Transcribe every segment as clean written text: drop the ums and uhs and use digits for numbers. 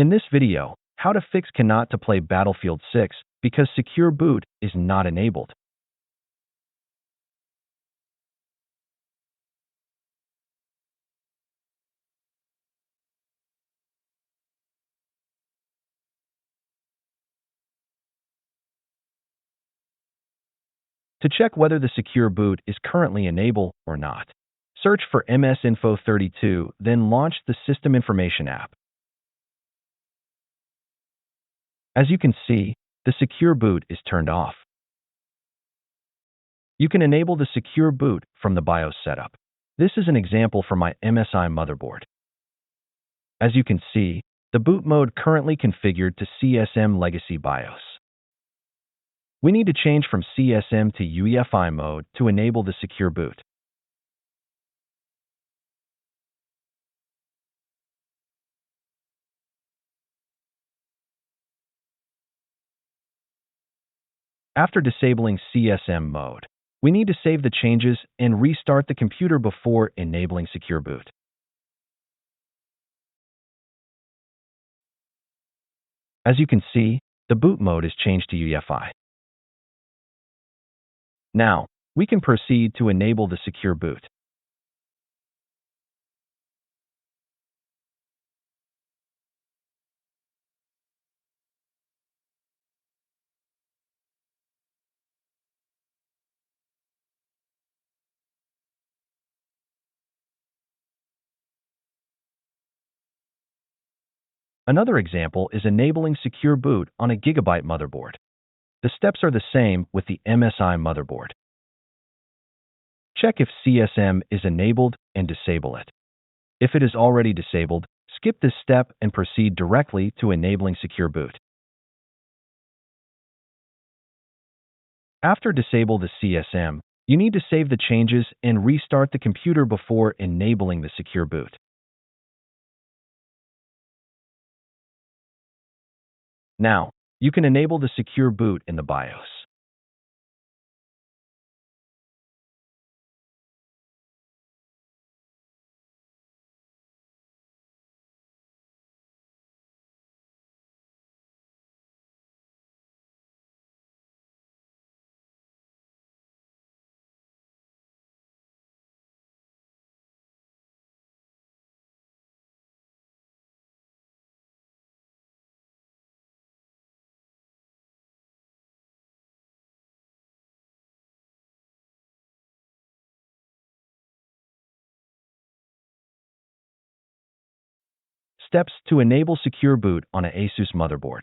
In this video, how to fix cannot to play Battlefield 6 because secure boot is not enabled. To check whether the secure boot is currently enabled or not, search for MS-Info32, then launch the System Information app. As you can see, the secure boot is turned off. You can enable the secure boot from the BIOS setup. This is an example for my MSI motherboard. As you can see, the boot mode currently configured to CSM Legacy BIOS. We need to change from CSM to UEFI mode to enable the secure boot. After disabling CSM mode, we need to save the changes and restart the computer before enabling secure boot. As you can see, the boot mode is changed to UEFI. Now, we can proceed to enable the secure boot. Another example is enabling secure boot on a Gigabyte motherboard. The steps are the same with the MSI motherboard. Check if CSM is enabled and disable it. If it is already disabled, skip this step and proceed directly to enabling secure boot. After disable the CSM, you need to save the changes and restart the computer before enabling the secure boot. Now, you can enable the secure boot in the BIOS. Steps to enable secure boot on an ASUS motherboard.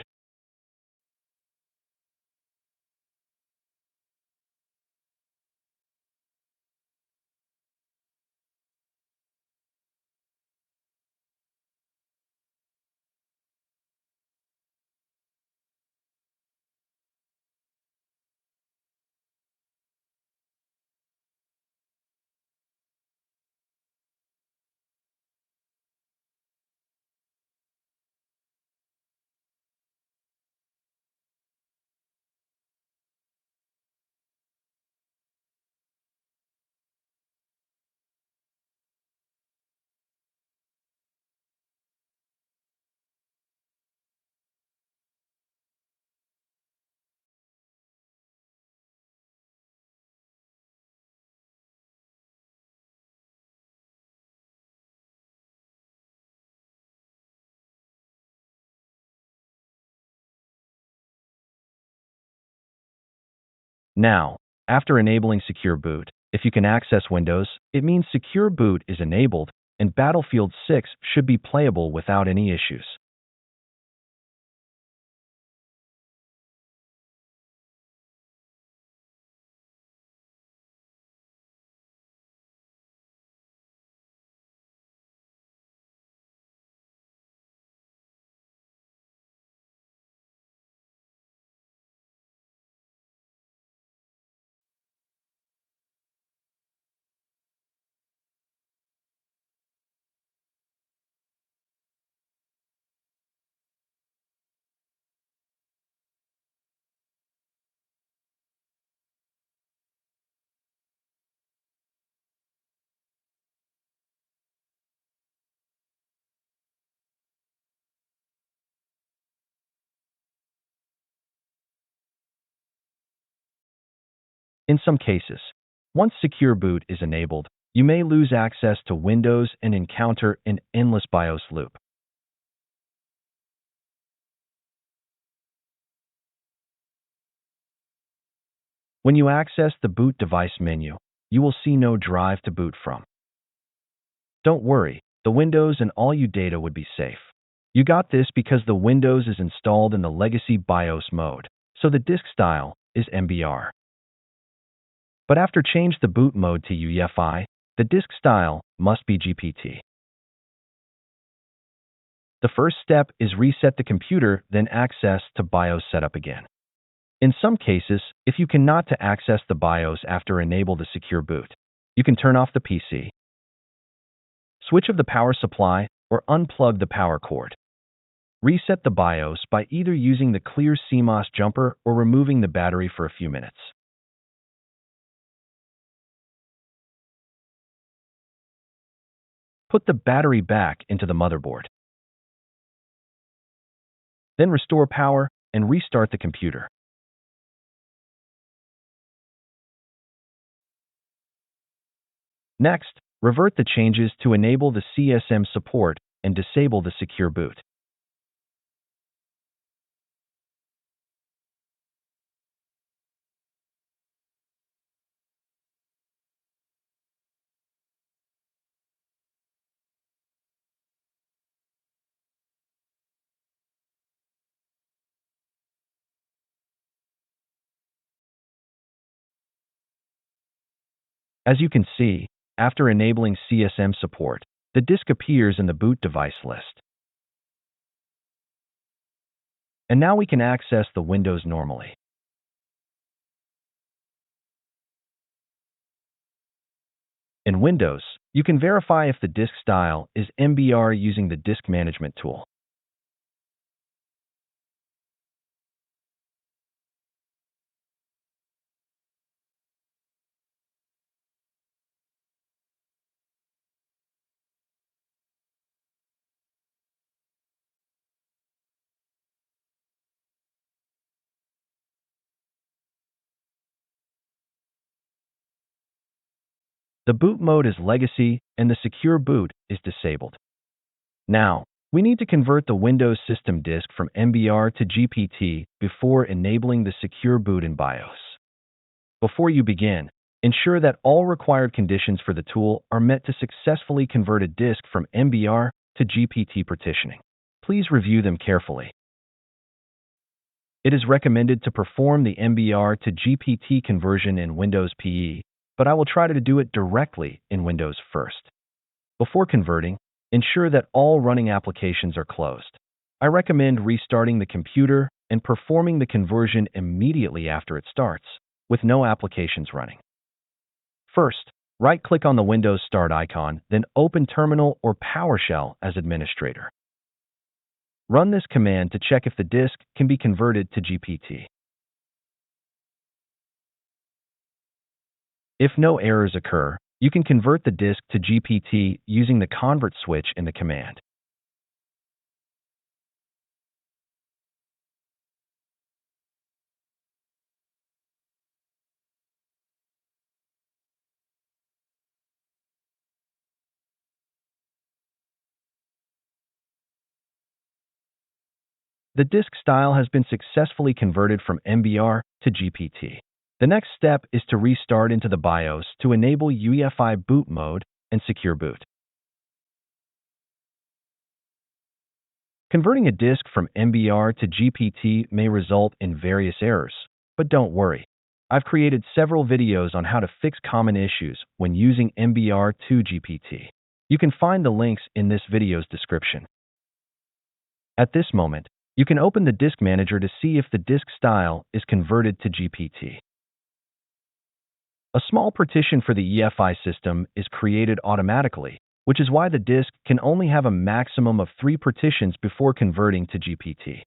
Now, after enabling secure boot, if you can access Windows, it means secure boot is enabled and Battlefield 6 should be playable without any issues. In some cases, once Secure Boot is enabled, you may lose access to Windows and encounter an endless BIOS loop. When you access the Boot Device menu, you will see no drive to boot from. Don't worry, the Windows and all your data would be safe. You got this because the Windows is installed in the legacy BIOS mode, so the disk style is MBR. But after change the boot mode to UEFI, the disk style must be GPT. The first step is reset the computer, then access to BIOS setup again. In some cases, if you cannot to access the BIOS after enable the Secure Boot, you can turn off the PC, switch off the power supply, or unplug the power cord. Reset the BIOS by either using the clear CMOS jumper or removing the battery for a few minutes. Put the battery back into the motherboard. Then restore power and restart the computer. Next, revert the changes to enable the CSM support and disable the Secure Boot. As you can see, after enabling CSM support, the disk appears in the boot device list. And now we can access the Windows normally. In Windows, you can verify if the disk style is MBR using the Disk Management tool. The boot mode is legacy and the Secure Boot is disabled. Now, we need to convert the Windows system disk from MBR to GPT before enabling the Secure Boot in BIOS. Before you begin, ensure that all required conditions for the tool are met to successfully convert a disk from MBR to GPT partitioning. Please review them carefully. It is recommended to perform the MBR to GPT conversion in Windows PE, but I will try to do it directly in Windows first. Before converting, ensure that all running applications are closed. I recommend restarting the computer and performing the conversion immediately after it starts, with no applications running. First, right-click on the Windows Start icon, then open Terminal or PowerShell as administrator. Run this command to check if the disk can be converted to GPT. If no errors occur, you can convert the disk to GPT using the convert switch in the command. The disk style has been successfully converted from MBR to GPT. The next step is to restart into the BIOS to enable UEFI boot mode and Secure Boot. Converting a disk from MBR to GPT may result in various errors, but don't worry. I've created several videos on how to fix common issues when using MBR to GPT. You can find the links in this video's description. At this moment, you can open the Disk Manager to see if the disk style is converted to GPT. A small partition for the UEFI system is created automatically, which is why the disk can only have a maximum of 3 partitions before converting to GPT.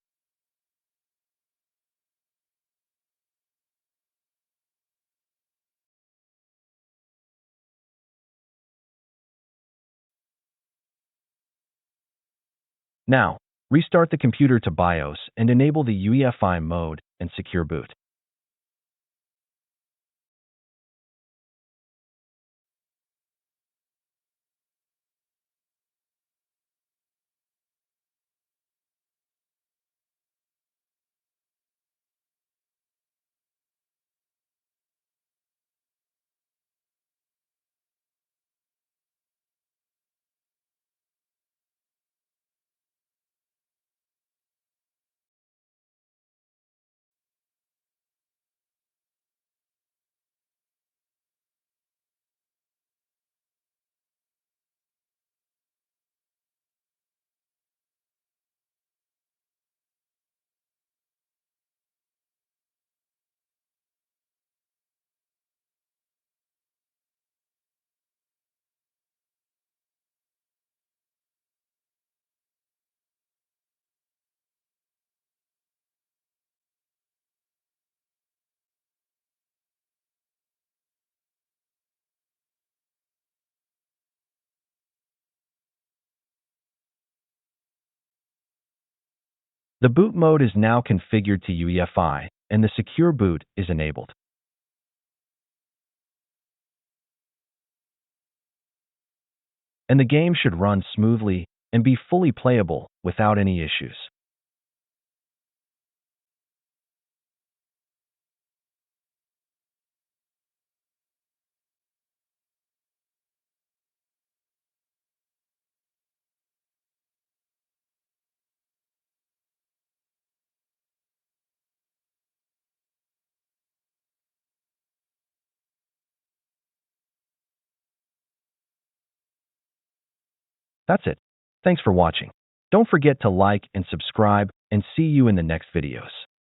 Now, restart the computer to BIOS and enable the UEFI mode and Secure Boot. The boot mode is now configured to UEFI, and the secure boot is enabled. And the game should run smoothly and be fully playable without any issues. That's it. Thanks for watching. Don't forget to like and subscribe, and see you in the next videos.